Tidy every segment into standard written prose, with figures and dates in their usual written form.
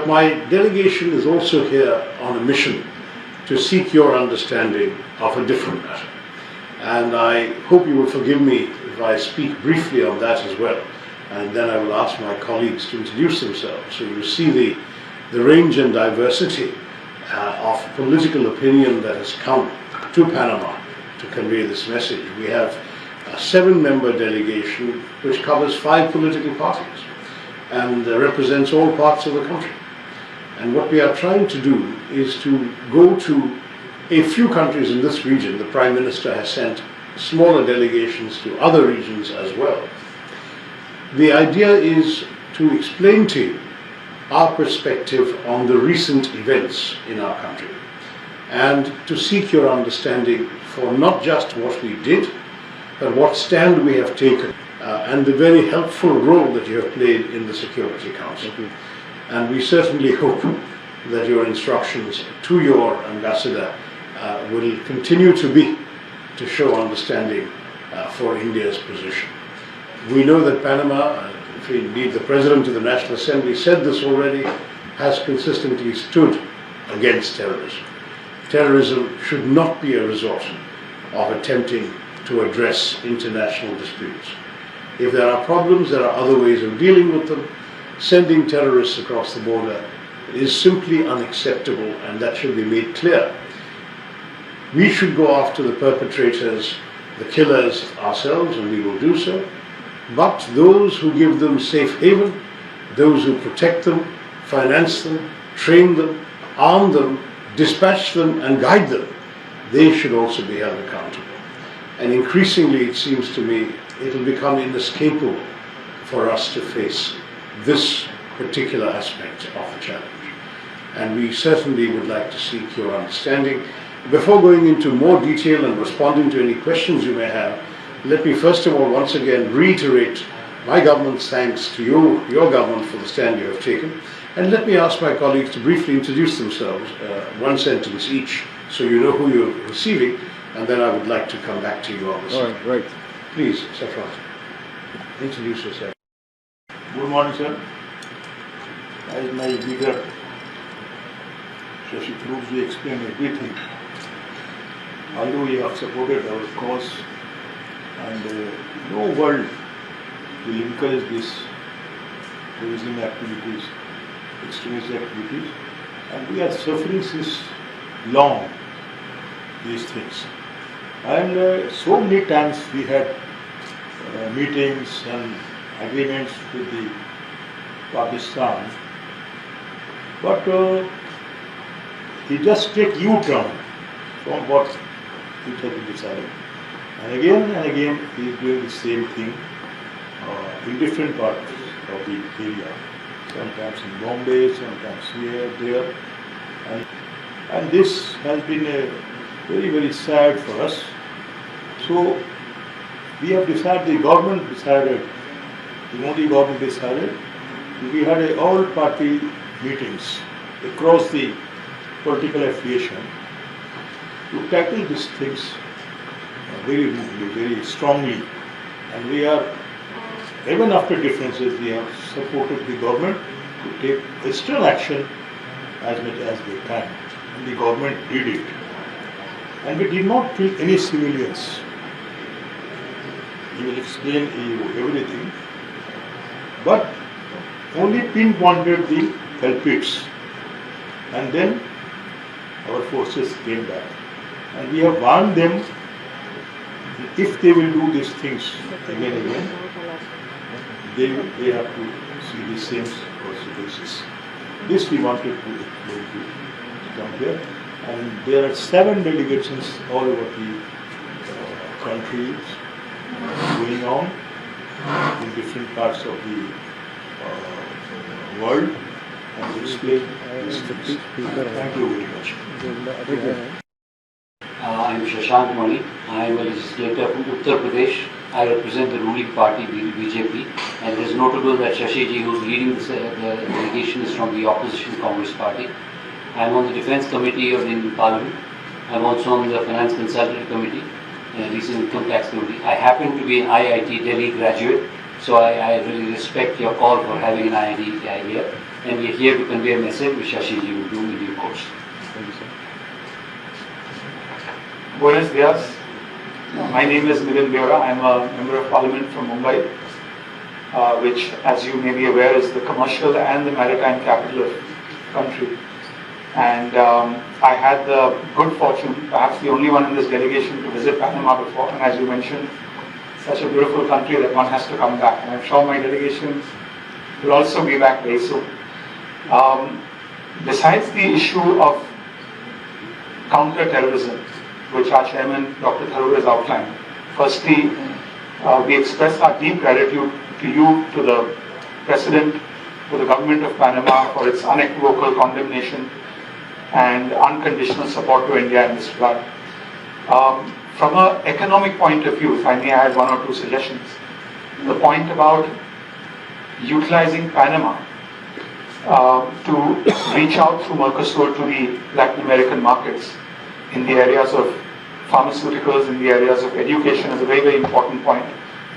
But my delegation is also here on a mission to seek your understanding of a different matter. And I hope you will forgive me if I speak briefly on that as well. And then I will ask my colleagues to introduce themselves. So you see the range and diversity of political opinion that has come to Panama to convey this message. We have a 7-member delegation which covers 5 political parties and represents all parts of the country. And what we are trying to do is to go to a few countries in this region. The Prime Minister has sent smaller delegations to other regions as well. The idea is to explain to you our perspective on the recent events in our country and to seek your understanding for not just what we did, but what stand we have taken and the very helpful role that you have played in the Security Council. And we certainly hope that your instructions to your ambassador will continue to be to show understanding for India's position. We know that Panama, indeed the President of the National Assembly said this already, has consistently stood against terrorism. Terrorism should not be a resort of attempting to address international disputes. If there are problems, there are other ways of dealing with them. Sending terrorists across the border is simply unacceptable, and that should be made clear. We should go after the perpetrators, the killers ourselves, and we will do so. But those who give them safe haven, those who protect them, finance them, train them, arm them, dispatch them and guide them, they should also be held accountable. And increasingly, it seems to me, it will become inescapable for us to face this particular aspect of the challenge. And we certainly would like to seek your understanding. Before going into more detail and responding to any questions you may have, let me first of all once again reiterate my government's thanks to you, your government, for the stand you have taken. And let me ask my colleagues to briefly introduce themselves, one sentence each, so you know who you're receiving, and then I would like to come back to you on this. All right, right. Please, Safran, introduce yourself. Good morning, sir. As my leader, Shashi Tharoor explained everything. Although we have supported our cause, and no world will encourage this terrorism activities, extremist activities, and we are suffering since long these things. And so many times we had meetings and agreements with the Pakistan, but he just take U-turn from what it has been decided. And again he is doing the same thing in different parts of the area. Sometimes in Bombay, sometimes here, there. And this has been very, very sad for us. So we have decided, the government decided, the Modi government decided, we had all-party meetings across the political affiliation to tackle these things very rudely, very strongly. And we are, even after differences, we have supported the government to take external action as much as they can. And the government did it. And we did not kill any civilians. He will explain everything. But only pinpointed the culprits. And then our forces came back. And we have warned them, if they will do these things again, they have to see the same consequences. This we wanted to come here. And there are 7 delegations all over the country going on in different parts of the world and explain these things. Thank you very much. I am Shashank Mani. I am a legislator from Uttar Pradesh. I represent the ruling party, BJP, and it is notable that Shashi ji, who is leading the delegation, is from the opposition Congress party. I am on the Defence Committee of the Indian Parliament. I am also on the Finance Consultative Committee, Recent Income Tax Committee. I happen to be an IIT Delhi graduate, so I really respect your call for having an IIT guy here. and we are here to convey a message which Shashi ji will do in due course. Thank you, sir. Buenos dias. My name is Milind Deora. I am a Member of Parliament from Mumbai, which, as you may be aware, is the commercial and the maritime capital of the country. And I had the good fortune, perhaps the only one in this delegation, to visit Panama before. And as you mentioned, such a beautiful country that one has to come back. And I'm sure my delegation will also be back very soon. Besides the issue of counter-terrorism, which our chairman, Dr. Tharoor, has outlined, firstly, we express our deep gratitude to you, to the President, to the government of Panama for its unequivocal condemnation and unconditional support to India in this regard. From an economic point of view, if I may add one or two suggestions, the point about utilizing Panama to reach out through Mercosur to the Latin American markets in the areas of pharmaceuticals, in the areas of education is a very, very important point.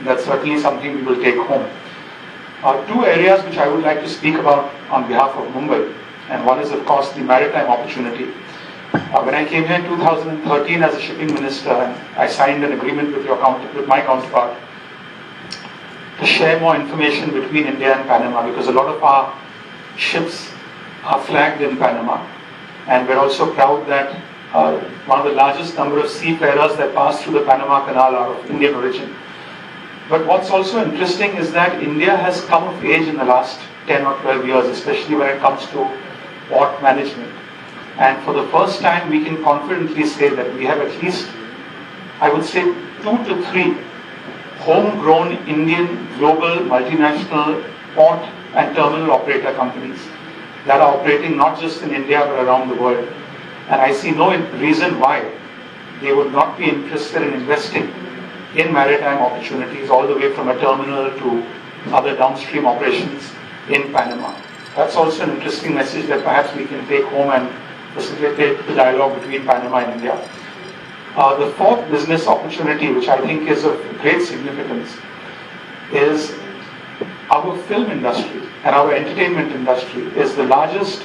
That's certainly something we will take home. Two areas which I would like to speak about on behalf of Mumbai, and one is of course the maritime opportunity. When I came here in 2013 as a shipping minister, and I signed an agreement with my counterpart to share more information between India and Panama, because a lot of our ships are flagged in Panama, and we're also proud that one of the largest number of seafarers that pass through the Panama Canal are of Indian origin. But what's also interesting is that India has come of age in the last 10 or 12 years, especially when it comes to port management. And for the first time, we can confidently say that we have at least, I would say, 2 to 3 homegrown Indian global multinational port and terminal operator companies that are operating not just in India but around the world. And I see no reason why they would not be interested in investing in maritime opportunities all the way from a terminal to other downstream operations in Panama. That's also an interesting message that perhaps we can take home and facilitate the dialogue between Panama and India. The fourth business opportunity, which I think is of great significance, is our film industry and our entertainment industry is the largest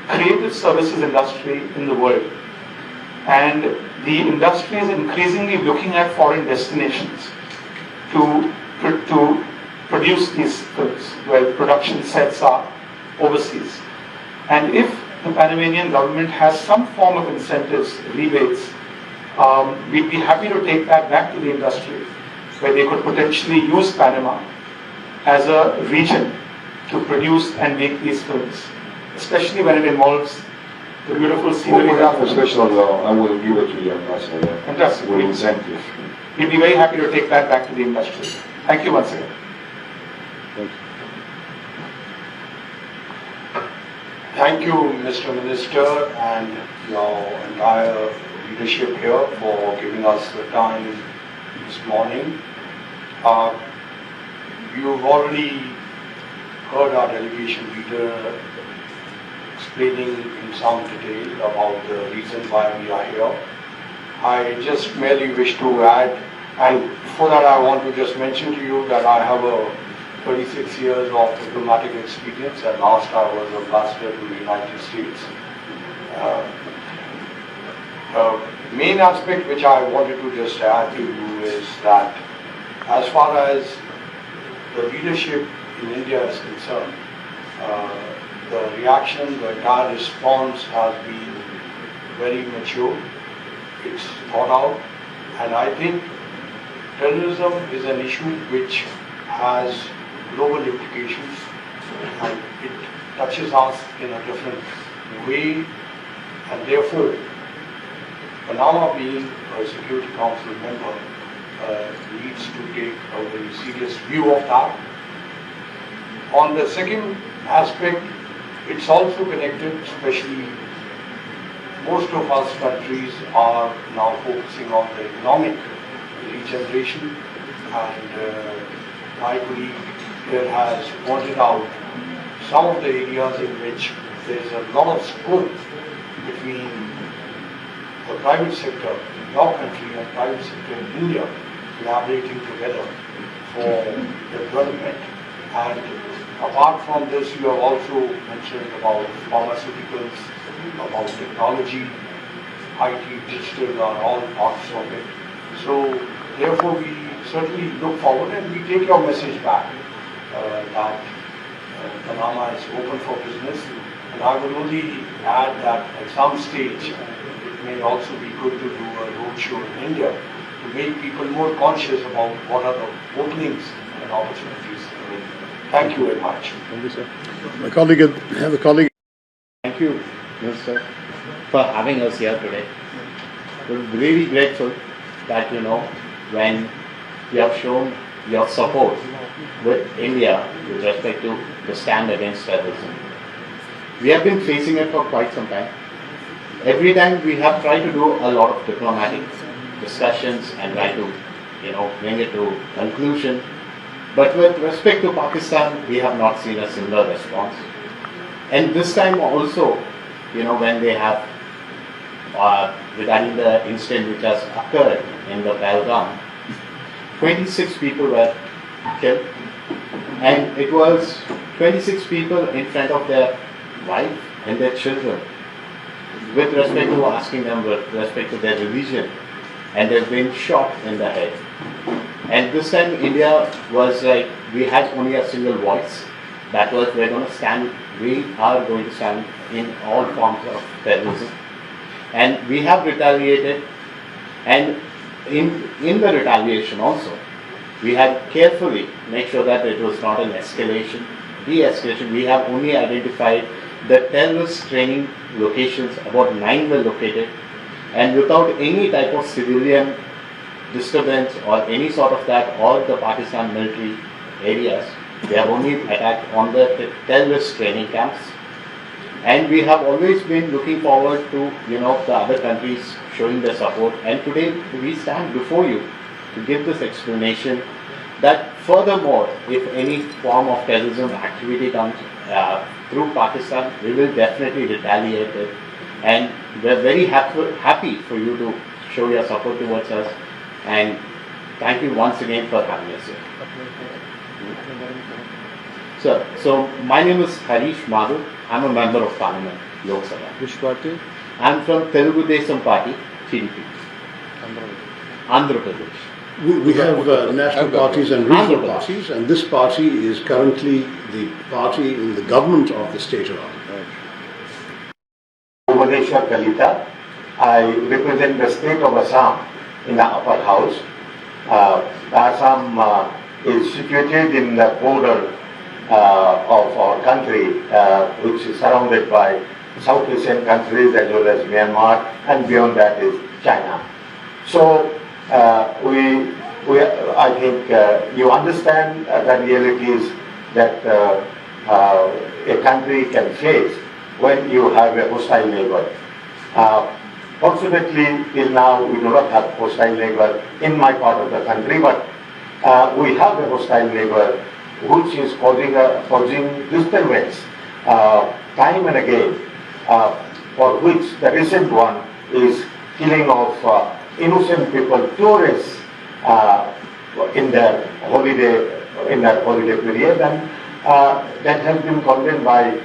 creative services industry in the world. And the industry is increasingly looking at foreign destinations to produce these films, where production sets are overseas. And if the Panamanian government has some form of incentives, rebates, we'd be happy to take that back to the industry, where they could potentially use Panama as a region to produce and make these films, especially when it involves the beautiful scenery. We have a special law, I will give it to you, Ambassador. Fantastic. With incentive. We'd be very happy to take that back to the industry. Thank you once again. Thank you. Thank you, Mr. Minister, and your entire leadership here for giving us the time this morning. You've already heard our delegation leader explaining in some detail about the reason why we are here. I just merely wish to add, and before that I want to just mention to you that I have a 36 years of diplomatic experience, and last I was ambassador to the United States. Main aspect which I wanted to just add to you is that as far as the leadership in India is concerned, the reaction, the entire response has been very mature. It's thought out, and I think terrorism is an issue which has global implications, and it touches us in a different way, and therefore Panama, being a Security Council member, needs to take a very serious view of that. On the second aspect, it's also connected, especially most of us countries are now focusing on the economic regeneration, and my colleague here has pointed out some of the areas in which there is a lot of scope between the private sector in your country and private sector in India collaborating together for development. And apart from this, you have also mentioned about pharmaceuticals, about technology, IT, digital are all parts of it. So therefore, we certainly look forward and we take your message back that Panama is open for business. And I would only add that at some stage, it may also be good to do a roadshow in India to make people more conscious about what are the openings and opportunities. Thank you very much. Thank you, sir. My colleague, have a colleague. Thank you, Minister, for having us here today. We're really grateful that, when you have shown your support with India with respect to the stand against terrorism. We have been facing it for quite some time. Every time we have tried to do a lot of diplomatic discussions and try to, bring it to conclusion. But with respect to Pakistan, we have not seen a similar response. And this time also, when they have, regarding the incident which has occurred in the Pahalgam, 26 people were killed. And it was 26 people in front of their wife and their children, with respect to asking them with respect to their religion, and they've been shot in the head. And this time India was like, we had only a single voice. That was, we are going to stand in all forms of terrorism. And we have retaliated, and in the retaliation also, we had carefully made sure that it was not an escalation, de-escalation. We have only identified the terrorist training locations, about 9 were located, and without any type of civilian disturbance or any sort of that, or the Pakistan military areas, they have only attacked on the terrorist training camps. And we have always been looking forward to, the other countries showing their support. And today we stand before you to give this explanation that furthermore, if any form of terrorism activity comes through Pakistan, we will definitely retaliate it. And we're very happy for you to show your support towards us. And thank you once again for having us here. So my name is Harish Madhu. I'm a member of Parliament, Lok Sabha. Which party? I'm from Telugu Desam Party, TDP. Andhra Pradesh. We have national parties and regional parties, and this party is currently the party in the government of the state of Andhra. Calcutta. I represent the state of Assam in the upper house. Assam is situated in the border of our country, which is surrounded by South Asian countries as well as Myanmar, and beyond that is China. So I think you understand the realities that a country can face when you have a hostile neighbor. Fortunately, till now we do not have hostile neighbor in my part of the country, but we have a hostile neighbor which is causing disturbance time and again, for which the recent one is killing of innocent people, tourists, in their holiday period, and that has been condemned by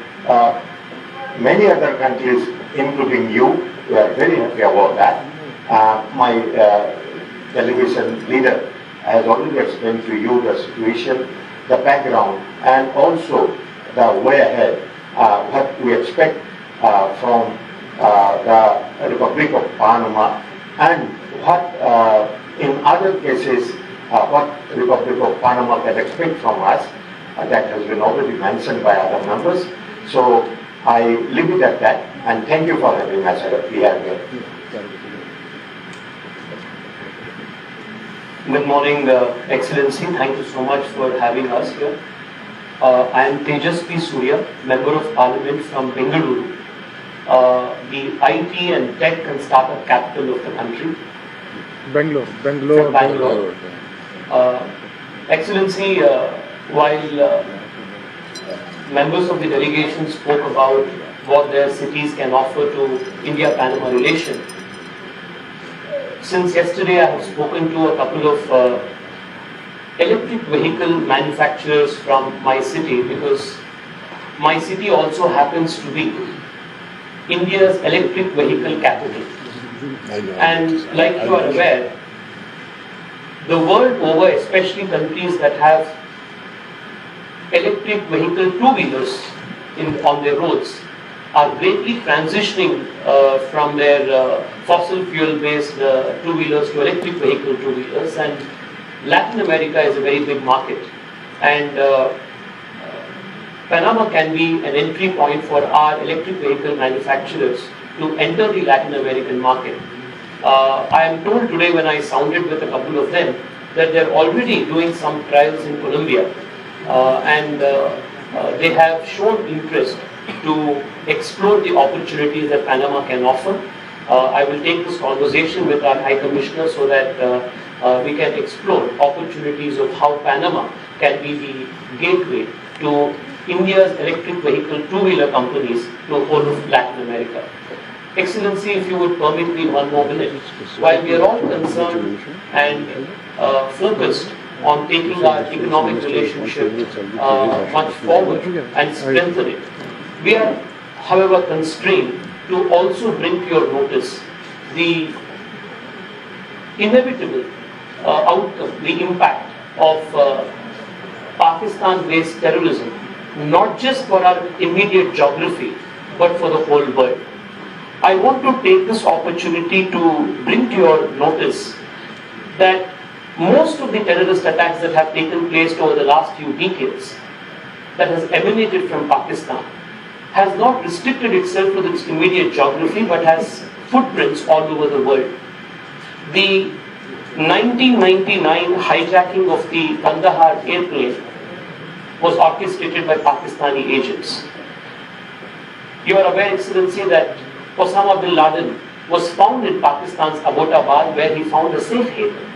many other countries, including you. We are very happy about that. My delegation leader has already explained to you the situation, the background, and also the way ahead, what we expect from the Republic of Panama, and what in other cases what Republic of Panama can expect from us. That has been already mentioned by other members. So I leave it at that, and thank you for having us here. Good morning, Excellency. Thank you so much for having us here. I am Tejasvi Surya, Member of Parliament from Bengaluru, the IT and tech and startup capital of the country. Bangalore. Excellency, while members of the delegation spoke about what their cities can offer to India-Panama relation, since yesterday I have spoken to a couple of electric vehicle manufacturers from my city, because my city also happens to be India's electric vehicle capital. And like you are aware, the world over, especially countries that have electric vehicle two-wheelers on their roads, are greatly transitioning from their fossil fuel-based two-wheelers to electric vehicle two-wheelers. And Latin America is a very big market. And Panama can be an entry point for our electric vehicle manufacturers to enter the Latin American market. I am told today when I sounded with a couple of them that they're already doing some trials in Colombia and they have shown interest to explore the opportunities that Panama can offer. I will take this conversation with our High Commissioner so that we can explore opportunities of how Panama can be the gateway to India's electric vehicle two-wheeler companies to the whole of Latin America. Excellency, if you would permit me one more minute, while we are all concerned and focused on taking our economic relationship much forward and strengthen it, we are, however, constrained to also bring to your notice the inevitable outcome, the impact of Pakistan-based terrorism, not just for our immediate geography, but for the whole world. I want to take this opportunity to bring to your notice that most of the terrorist attacks that have taken place over the last few decades that has emanated from Pakistan has not restricted itself to its immediate geography but has footprints all over the world. The 1999 hijacking of the Kandahar airplane was orchestrated by Pakistani agents. You are aware, Excellency, that Osama bin Laden was found in Pakistan's Abbottabad, where he found a safe haven.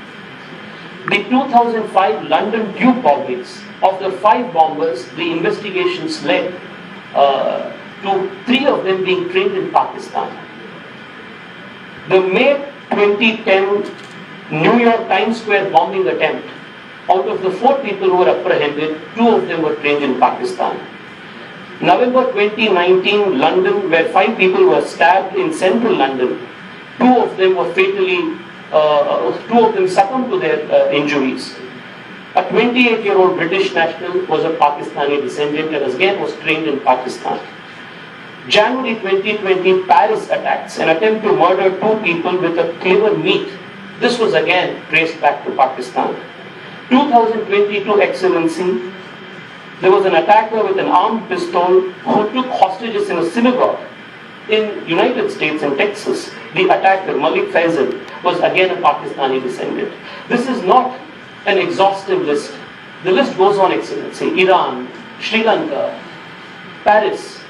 The 2005 London Tube bombings, of the 5 bombers, the investigations led to 3 of them being trained in Pakistan. The May 2010 New York Times Square bombing attempt, out of the 4 people who were apprehended, 2 of them were trained in Pakistan. November 2019, London, where 5 people were stabbed in central London, 2 of them were fatally, 2 of them succumbed to their injuries. A 28-year-old British national was of Pakistani descendant and again was trained in Pakistan. January 2020, Paris attacks, an attempt to murder 2 people with a clever meat. This was again traced back to Pakistan. 2022, Excellency, there was an attacker with an armed pistol who took hostages in a synagogue in United States and Texas. The attacker, Malik Faisal, was again a Pakistani descendant. This is not an exhaustive list. The list goes on, Excellency. Iran, Sri Lanka, Paris.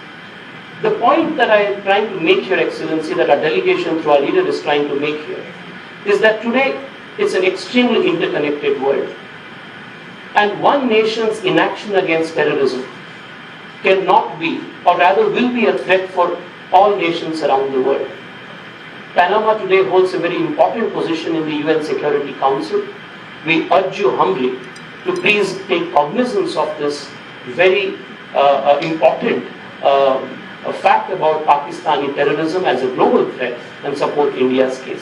The point that I am trying to make here, Excellency, that our delegation through our leader is trying to make here, is that today it's an extremely interconnected world. And one nation's inaction against terrorism cannot be, or rather will be, a threat for all nations around the world. Panama today holds a very important position in the UN Security Council. We urge you humbly to please take cognizance of this very important fact about Pakistani terrorism as a global threat and support India's case.